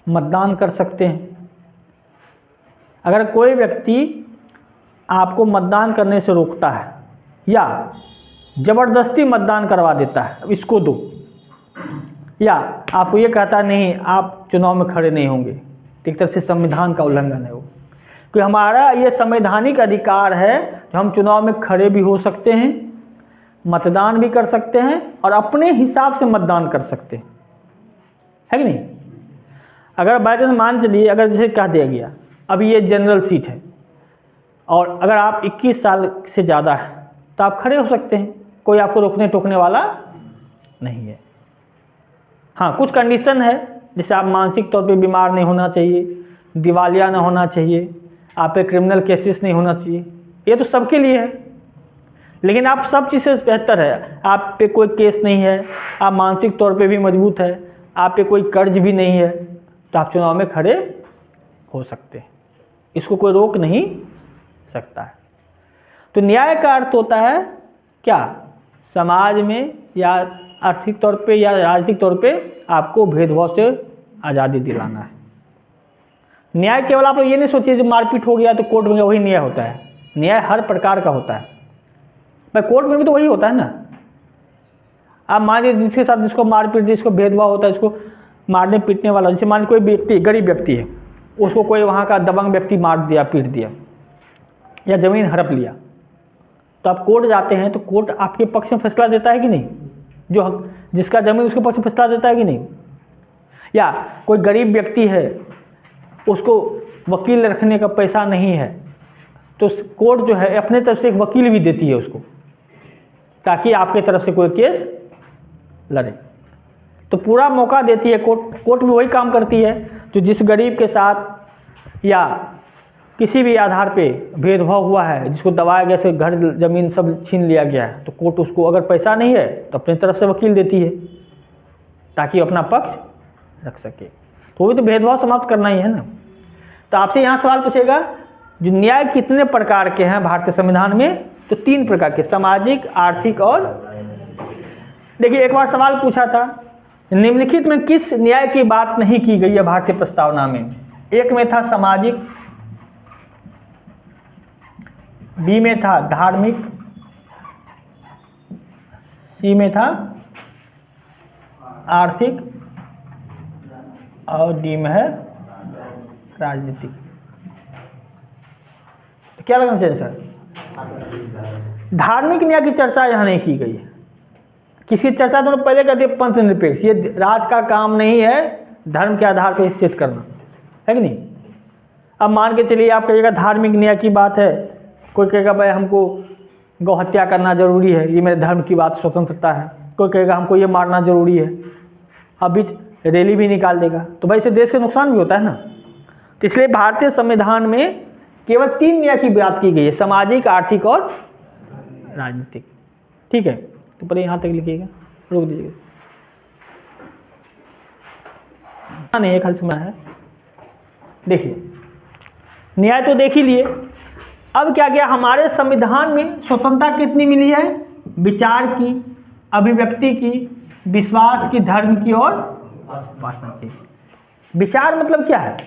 मतदान कर सकते हैं। अगर कोई व्यक्ति आपको मतदान करने से रोकता है या ज़बरदस्ती मतदान करवा देता है, इसको दो, या आपको ये कहता है नहीं आप चुनाव में खड़े नहीं होंगे, तो एक तरह से संविधान का उल्लंघन है वो, कि हमारा ये संवैधानिक अधिकार है कि हम चुनाव में खड़े भी हो सकते हैं, मतदान भी कर सकते हैं और अपने हिसाब से मतदान कर सकते हैं, है कि नहीं। अगर बाई चांस मान चलिए, अगर जैसे कह दिया गया अब ये जनरल सीट है और अगर आप 21 साल से ज़्यादा है तो आप खड़े हो सकते हैं, कोई आपको रोकने टोकने वाला नहीं है। हाँ, कुछ कंडीशन है, जैसे आप मानसिक तौर पे बीमार नहीं होना चाहिए, दिवालिया ना होना चाहिए, आप पे क्रिमिनल केसेस नहीं होना चाहिए, ये तो सबके लिए है। लेकिन आप सब चीज़ से बेहतर है, आप पे कोई केस नहीं है, आप मानसिक तौर पे भी मजबूत है, आप पे कोई कर्ज भी नहीं है, तो आप चुनाव में खड़े हो सकते हैं, इसको कोई रोक नहीं सकता है। तो न्याय का अर्थ होता है क्या, समाज में या आर्थिक तौर पे या राजनीतिक तौर पे आपको भेदभाव से आज़ादी दिलाना है। न्याय केवल आप लोग ये नहीं सोचिए जो मारपीट हो गया तो कोर्ट में वही न्याय होता है, न्याय हर प्रकार का होता है। भाई कोर्ट में भी तो वही होता है ना। आप मान लीजिए जिसके साथ जिसको मारपीट, जिसको भेदभाव होता है, जिसको मारने पीटने वाला, जैसे मान लीजिए कोई व्यक्ति गरीब व्यक्ति है, उसको कोई वहाँ का दबंग व्यक्ति मार दिया, पीट दिया या ज़मीन हड़प लिया, तो आप कोर्ट जाते हैं तो कोर्ट आपके पक्ष में फैसला देता है कि नहीं, जो जिसका ज़मीन उसके पक्ष में फैसला देता है कि नहीं। या कोई गरीब व्यक्ति है, उसको वकील रखने का पैसा नहीं है, तो कोर्ट जो है अपने तरफ से एक वकील भी देती है उसको, ताकि आपके तरफ से कोई केस लड़े। तो पूरा मौका देती है कोर्ट। कोर्ट भी वही काम करती है, जो जिस गरीब के साथ या किसी भी आधार पे भेदभाव हुआ है, जिसको दबाया गया, से घर ज़मीन सब छीन लिया गया है, तो कोर्ट उसको अगर पैसा नहीं है तो अपनी तरफ से वकील देती है, ताकि अपना पक्ष रख सके। तो वो भी तो भेदभाव समाप्त करना ही है ना। तो आपसे यहाँ सवाल पूछेगा, जो न्याय कितने प्रकार के हैं भारतीय संविधान में, तो 3 प्रकार के, सामाजिक, आर्थिक और। देखिए एक बार सवाल पूछा था, निम्नलिखित में किस न्याय की बात नहीं की गई है भारतीय प्रस्तावना में। एक में था सामाजिक, बी में था धार्मिक, सी में था आर्थिक और डी में है राजनीतिक। तो क्या लगना चाहिए सर? धार्मिक न्याय की चर्चा यहाँ नहीं की गई है। किसकी चर्चा दोनों पहले कहते हैं, पंथ निरपेक्ष। ये राज का काम नहीं है धर्म के आधार पर निश्चित करना, है कि नहीं। अब मान के चलिए आप कहिएगा धार्मिक न्याय की बात है, कोई कहेगा भाई हमको गौ हत्या करना जरूरी है, ये मेरे धर्म की बात, स्वतंत्रता है। कोई कहेगा हमको ये मारना जरूरी है, अब बीच रैली भी निकाल देगा, तो भाई इससे देश का नुकसान भी होता है ना। तो इसलिए भारतीय संविधान में केवल 3 न्याय की बात की गई है, सामाजिक, आर्थिक और राजनीतिक। ठीक है, तो पहले यहाँ तक लिखिएगा, रोक दीजिएगा, नहीं एक हल समय है। देखिए न्याय तो देख ही लिए, अब क्या किया, हमारे संविधान में स्वतंत्रता कितनी मिली है, विचार की, अभिव्यक्ति की, विश्वास की, धर्म की और उपासना की। विचार मतलब क्या है,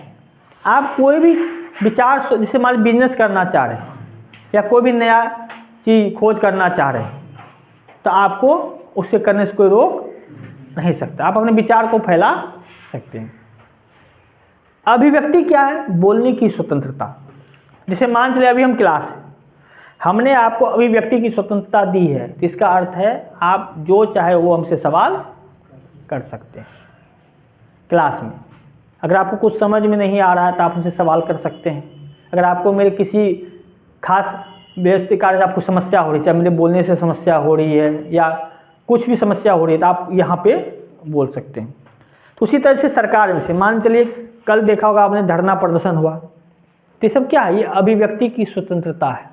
आप कोई भी विचार, जैसे मान लीजिए बिजनेस करना चाह रहे हैं या कोई भी नया चीज़ खोज करना चाह रहे हैं, तो आपको उससे करने से कोई रोक नहीं सकता, आप अपने विचार को फैला सकते हैं। अभिव्यक्ति क्या है, बोलने की स्वतंत्रता। जैसे मान चलिए अभी हम क्लास है, हमने आपको अभिव्यक्ति की स्वतंत्रता दी है, तो इसका अर्थ है आप जो चाहे वो हमसे सवाल कर सकते हैं। क्लास में अगर आपको कुछ समझ में नहीं आ रहा है तो आप हमसे सवाल कर सकते हैं। अगर आपको मेरे किसी खास व्यवस्थित कार्य से आपको समस्या हो रही है, चाहे मेरे बोलने से समस्या हो रही है या कुछ भी समस्या हो रही है, तो आप यहाँ पे बोल सकते हैं। तो उसी तरह से सरकार में से मान चलिए कल देखा होगा आपने, धरना प्रदर्शन हुआ, तो ये सब क्या है, ये अभिव्यक्ति की स्वतंत्रता है।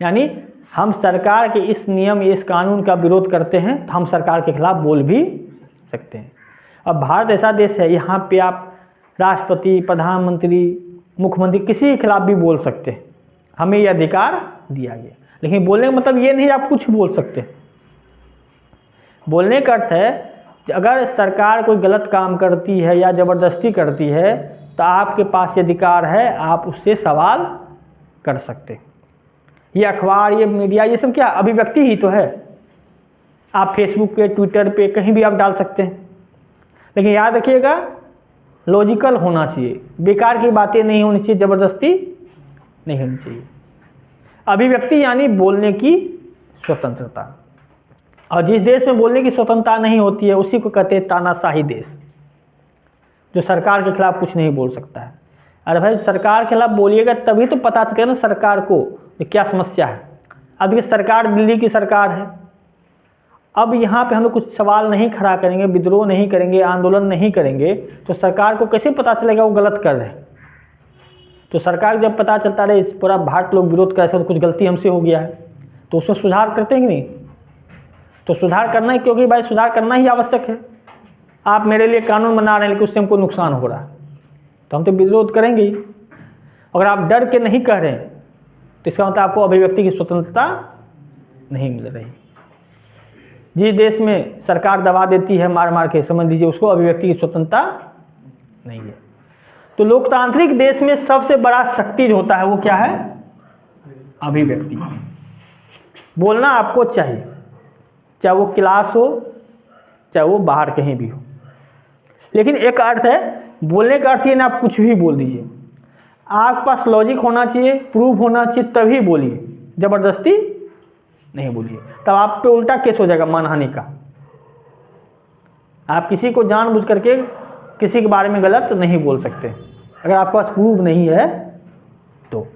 यानी हम सरकार के इस नियम, इस कानून का विरोध करते हैं, तो हम सरकार के खिलाफ बोल भी सकते हैं। अब भारत ऐसा देश है, यहाँ पे आप राष्ट्रपति, प्रधानमंत्री, मुख्यमंत्री किसी के खिलाफ भी बोल सकते हैं, हमें ये अधिकार दिया गया। लेकिन बोलने का मतलब ये नहीं आप कुछ बोल सकते। बोलने का अर्थ है कि अगर सरकार कोई गलत काम करती है या ज़बरदस्ती करती है, तो आपके पास ये अधिकार है, आप उससे सवाल कर सकते। ये अखबार, ये मीडिया, ये सब क्या अभिव्यक्ति ही तो है। आप फेसबुक पे, ट्विटर पे, कहीं भी आप डाल सकते हैं। लेकिन याद रखिएगा, लॉजिकल होना चाहिए, बेकार की बातें नहीं होनी चाहिए, ज़बरदस्ती नहीं होनी चाहिए। अभिव्यक्ति यानी बोलने की स्वतंत्रता, और जिस देश में बोलने की स्वतंत्रता नहीं होती है उसी को कहते हैं तानाशाही देश, जो सरकार के खिलाफ कुछ नहीं बोल सकता है। अरे भाई सरकार के खिलाफ बोलिएगा तभी तो पता चलेगा ना सरकार को क्या समस्या है। अब देखिए सरकार दिल्ली की सरकार है, अब यहाँ पे हम लोग कुछ सवाल नहीं खड़ा करेंगे, विद्रोह नहीं करेंगे, आंदोलन नहीं करेंगे तो सरकार को कैसे पता चलेगा वो गलत कर रहे हैं। तो सरकार जब पता चलता रहे इस पूरा भारत लोग विरोध कर, तो कुछ गलती हमसे हो गया है तो उसमें सुधार करते हैं कि नहीं? तो सुधार करना ही, क्योंकि भाई सुधार करना ही आवश्यक है। आप मेरे लिए कानून बना रहे हैं लेकिन उससे हमको नुकसान हो रहा है तो हम तो विरोध करेंगे ही। अगर आप डर के नहीं कह रहे हैं तो इसका मतलब आपको अभिव्यक्ति की स्वतंत्रता नहीं मिल रही। जिस देश में सरकार दबा देती है मार मार के, समझ लीजिए उसको अभिव्यक्ति की स्वतंत्रता नहीं है। तो लोकतांत्रिक देश में सबसे बड़ा शक्ति जो होता है वो क्या है? अभिव्यक्ति। बोलना आपको चाहिए, चाहे वो क्लास हो चाहे वो बाहर कहीं भी हो। लेकिन एक अर्थ है, बोलने का अर्थ ये ना आप कुछ भी बोल दीजिए, आपके पास लॉजिक होना चाहिए, प्रूफ होना चाहिए, तभी बोलिए, ज़बरदस्ती नहीं बोलिए। तब आप पे उल्टा केस हो जाएगा मानहानि का। आप किसी को जानबूझ करके किसी के बारे में गलत नहीं बोल सकते अगर आपके पास प्रूफ नहीं है तो।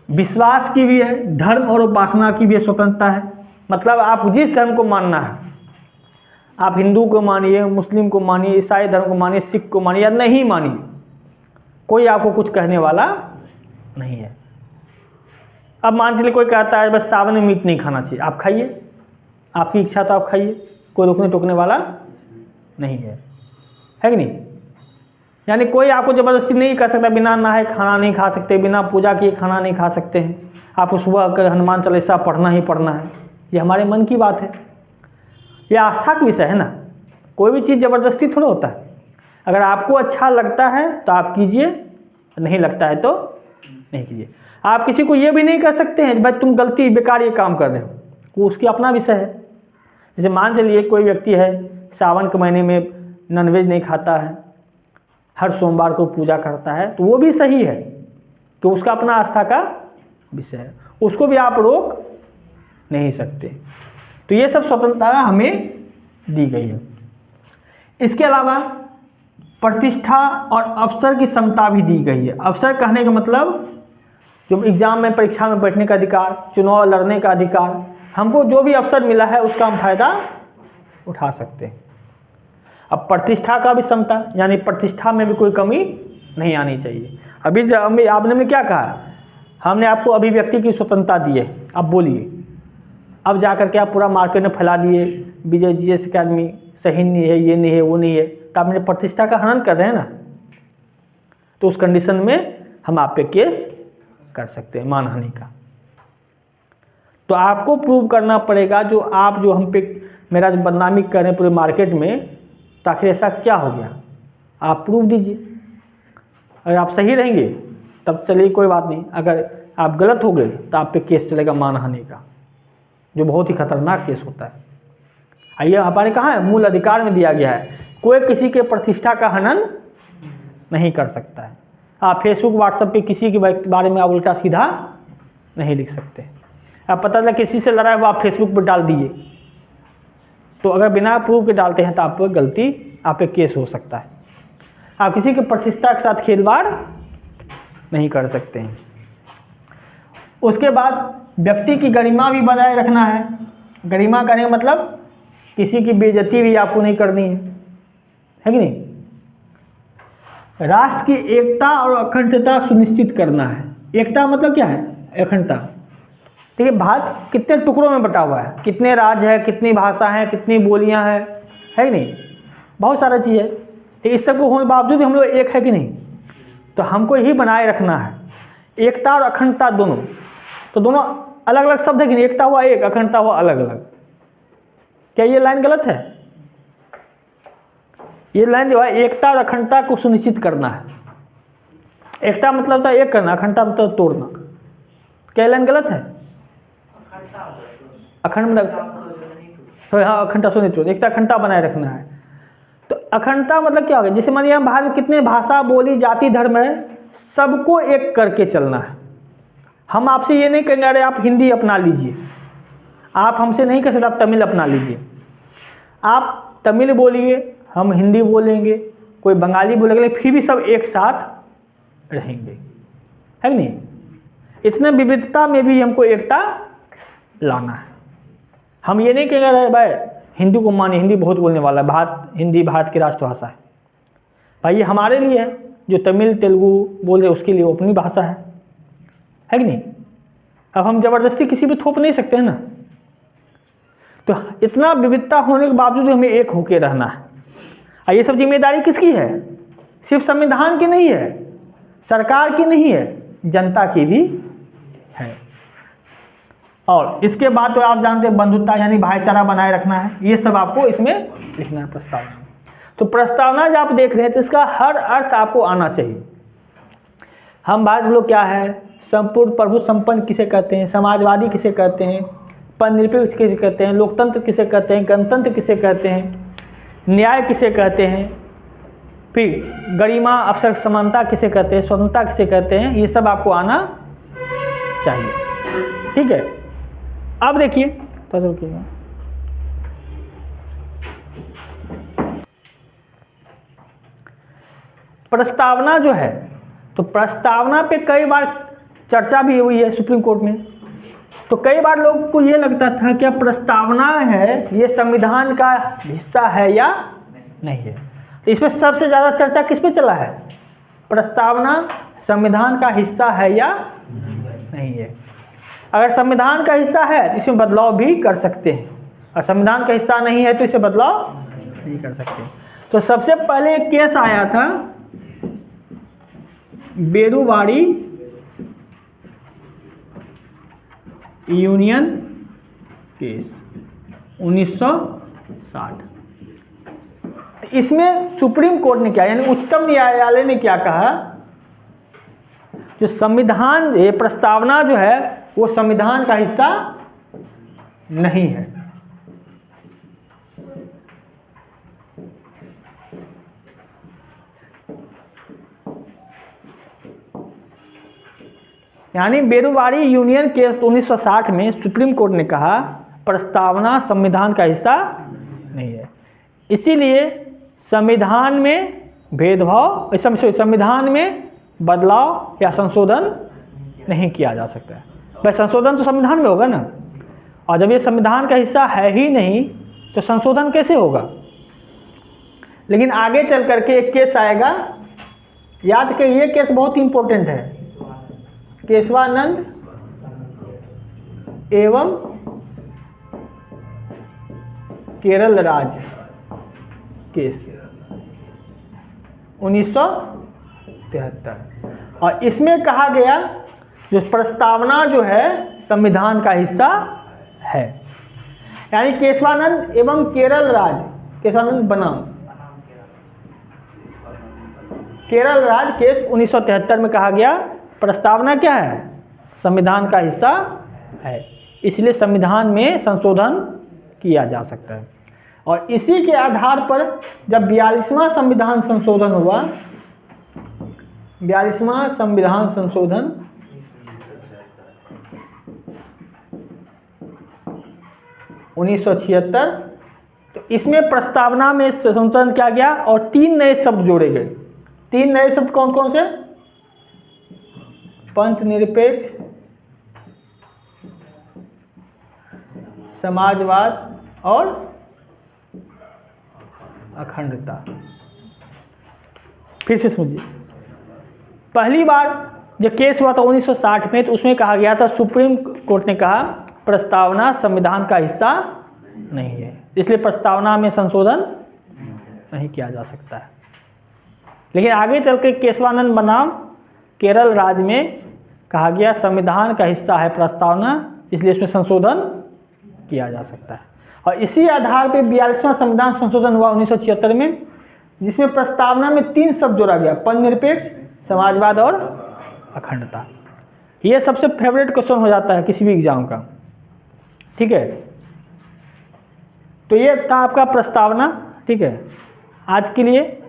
विश्वास की भी है, धर्म और उपासना की भी स्वतंत्रता है। मतलब आप जिस धर्म को मानना है, आप हिंदू को मानिए, मुस्लिम को मानिए, ईसाई धर्म को मानिए, सिख को मानिए या नहीं मानिए, कोई आपको कुछ कहने वाला नहीं है। अब मान चलिए कोई कहता है बस सावन में मीट नहीं खाना चाहिए, आप खाइए, आपकी इच्छा तो आप खाइए, कोई रोकने टोकने वाला नहीं है कि नहीं? यानी कोई आपको ज़बरदस्ती नहीं कर सकता, बिना नहाए खाना नहीं खा सकते, बिना पूजा किए खाना नहीं खा सकते हैं, आपको सुबह कर हनुमान चालीसा पढ़ना ही पढ़ना है। ये हमारे मन की बात है, ये आस्था का विषय है ना। कोई भी चीज़ ज़बरदस्ती थोड़ा होता है। अगर आपको अच्छा लगता है तो आप कीजिए, नहीं लगता है तो नहीं कीजिए। आप किसी को ये भी नहीं कर सकते हैं भाई तुम गलती बेकार ये काम कर रहे हो, वो उसकी अपना विषय है। जैसे मान चलिए कोई व्यक्ति है सावन के महीने में नॉनवेज नहीं खाता है, हर सोमवार को पूजा करता है, तो वो भी सही है कि उसका अपना आस्था का विषय है, उसको भी आप रोक नहीं सकते। तो ये सब स्वतंत्रता हमें दी गई है। इसके अलावा प्रतिष्ठा और अवसर की समता भी दी गई है। अवसर कहने का मतलब जो एग्जाम में, परीक्षा में बैठने का अधिकार, चुनाव लड़ने का अधिकार, हमको जो भी अवसर मिला है उसका हम फायदा उठा सकते हैं। अब प्रतिष्ठा का भी समता, यानी प्रतिष्ठा में भी कोई कमी नहीं आनी चाहिए। अभी आपने क्या कहा, हमने आपको अभिव्यक्ति की स्वतंत्रता दी है, अब बोलिए। अब जाकर के आप पूरा मार्केट में फैला दिए विजय जीएस अकेडमी सही नहीं है, ये नहीं है, वो नहीं है, तो आपने प्रतिष्ठा का हनन कर रहे हैं ना। तो उस कंडीशन में हम आप पे केस कर सकते हैं मानहानि का। तो आपको प्रूव करना पड़ेगा, जो हम पे मेरा जो बदनामी कर रहे हैं पूरे मार्केट में, तो आखिर ऐसा क्या हो गया, आप प्रूफ दीजिए। अगर आप सही रहेंगे तब चलिए कोई बात नहीं, अगर आप गलत हो गए तो आप पे केस चलेगा मानहानि का, जो बहुत ही खतरनाक केस होता है। आइए हमारे कहाँ है, मूल अधिकार में दिया गया है, कोई किसी के प्रतिष्ठा का हनन नहीं कर सकता है। आप फेसबुक व्हाट्सएप पे किसी के बारे में आप उल्टा सीधा नहीं लिख सकते। आप पता चला किसी से लड़ा है वो आप फेसबुक पर डाल दिए, तो अगर बिना प्रूफ के डालते हैं तो आप गलती, आप पे केस हो सकता है। आप किसी की प्रतिष्ठा के साथ खिलवाड़ नहीं कर सकते हैं। उसके बाद व्यक्ति की गरिमा भी बनाए रखना है। गरिमा करने का मतलब किसी की बेइज्जती भी आपको नहीं करनी है कि नहीं। राष्ट्र की एकता और अखंडता सुनिश्चित करना है। एकता मतलब क्या है, अखंडता। देखिए भारत कितने टुकड़ों में बटा हुआ है, कितने राज्य है, कितनी भाषा है, कितनी बोलियां हैं, है कि नहीं, बहुत सारा चीज़ है। तो इस सब को होने बावजूद हम लोग एक है कि नहीं, तो हमको ही बनाए रखना है एकता और अखंडता दोनों। तो दोनों अलग अलग शब्द है कि नहीं, एकता हुआ एक, अखंडता हुआ अलग अलग। क्या ये लाइन गलत है? ये लाइन जो है एकता और अखंडता को सुनिश्चित करना है। एकता मतलब होता है एक करना, अखंडता मतलब तोड़ना। क्या लाइन गलत है? अखंड मतलब तो हाँ, अखंडता सुनिश्चित, एकता अखंडता बनाए रखना है। तो अखंडता मतलब क्या होगा, जैसे मानिए हम भारत में कितने भाषा, बोली, जाति, धर्म है, सबको एक करके चलना है। हम आपसे ये नहीं कहेंगे अरे आप हिंदी अपना लीजिए, आप हमसे नहीं कह सकते आप तमिल अपना लीजिए। आप तमिल बोलिए, हम हिंदी बोलेंगे, कोई बंगाली बोलेंगे, फिर भी सब एक साथ रहेंगे, है कि नहीं। इतने विविधता में भी हमको एकता लाना है। हम ये नहीं कहेंगे अरे भाई हिंदी को मानिए, हिंदी बहुत बोलने वाला है, हिंदी भारत की राष्ट्रभाषा है। भाई ये हमारे लिए है, जो तमिल तेलुगु बोल रहे उसके लिए वो अपनी भाषा है कि नहीं। अब हम ज़बरदस्ती किसी पे थोप नहीं सकते हैं ना। तो इतना विविधता होने के बावजूद हमें एक होके रहना है। और ये सब जिम्मेदारी किसकी है? सिर्फ संविधान की नहीं है, सरकार की नहीं है, जनता की भी है। और इसके बाद तो आप जानते हैं बंधुता यानी भाईचारा बनाए रखना है, ये सब आपको इसमें लिखना है प्रस्तावना। तो प्रस्तावना जब आप देख रहे हैं तो इसका हर अर्थ आपको आना चाहिए। हम भारत लोग क्या है, संपूर्ण प्रभु संपन्न किसे कहते हैं, समाजवादी किसे कहते हैं, परनिरपेक्ष किसे कहते हैं, लोकतंत्र किसे कहते हैं, गणतंत्र किसे कहते हैं, न्याय किसे कहते हैं, फिर गरिमा अवसर समानता किसे कहते हैं, स्वतंत्रता किसे कहते हैं, ये सब आपको आना चाहिए। ठीक है, अब देखिए तो रुकिएगा, प्रस्तावना जो है, तो प्रस्तावना पे कई बार चर्चा भी हुई है सुप्रीम कोर्ट में। तो कई बार लोगों को ये लगता था कि प्रस्तावना है ये संविधान का हिस्सा है या नहीं है। तो इसमें सबसे ज़्यादा चर्चा किस पे चला है, प्रस्तावना संविधान का हिस्सा है या नहीं है। अगर संविधान का हिस्सा है तो इसमें बदलाव भी कर सकते हैं, और संविधान का हिस्सा नहीं है तो इसे बदलाव नहीं कर सकते। तो सबसे पहले एक केस आया था बेरुवाड़ी यूनियन केस 1960। इसमें सुप्रीम कोर्ट ने क्या, यानी उच्चतम न्यायालय ने क्या कहा, जो संविधान ये प्रस्तावना जो है वो संविधान का हिस्सा नहीं है। यानी बेरुवाड़ी यूनियन केस 1960 में सुप्रीम कोर्ट ने कहा प्रस्तावना संविधान का हिस्सा नहीं है, इसीलिए संविधान में भेदभाव, संविधान में बदलाव या संशोधन नहीं किया जा सकता है। भाई संशोधन तो संविधान में होगा ना, और जब ये संविधान का हिस्सा है ही नहीं तो संशोधन कैसे होगा। लेकिन आगे चल करके एक केस आएगा, याद करिए ये केस बहुत इंपॉर्टेंट है, केशवानंद एवं केरल राज केस 1973। और इसमें कहा गया जो प्रस्तावना जो है संविधान का हिस्सा है। यानी केशवानंद एवं केरल राज, केशवानंद बनाम केरल राज केस 1973 में कहा गया प्रस्तावना क्या है, संविधान का हिस्सा है, इसलिए संविधान में संशोधन किया जा सकता है। और इसी के आधार पर जब 42वां संविधान संशोधन हुआ, 42वां संविधान संशोधन 1976, तो इसमें प्रस्तावना में संशोधन किया गया और 3 नए शब्द जोड़े गए। 3 नए शब्द कौन कौन से, पंथ निरपेक्ष, समाजवाद और अखंडता। फिर से समझिए, पहली बार जब केस हुआ था 1960 में, तो उसमें कहा गया था, सुप्रीम कोर्ट ने कहा प्रस्तावना संविधान का हिस्सा नहीं है, इसलिए प्रस्तावना में संशोधन नहीं किया जा सकता है। लेकिन आगे चल के केशवानंद बनाम केरल राज में कहा गया संविधान का हिस्सा है प्रस्तावना, इसलिए इसमें संशोधन किया जा सकता है। और इसी आधार पर 42वां संविधान संशोधन हुआ 1976 में, जिसमें प्रस्तावना में 3 शब्द जोड़ा गया, पंथनिरपेक्ष, समाजवाद और अखंडता। ये सबसे फेवरेट क्वेश्चन हो जाता है किसी भी एग्जाम का, ठीक है। तो ये था आपका प्रस्तावना, ठीक है। आज के लिए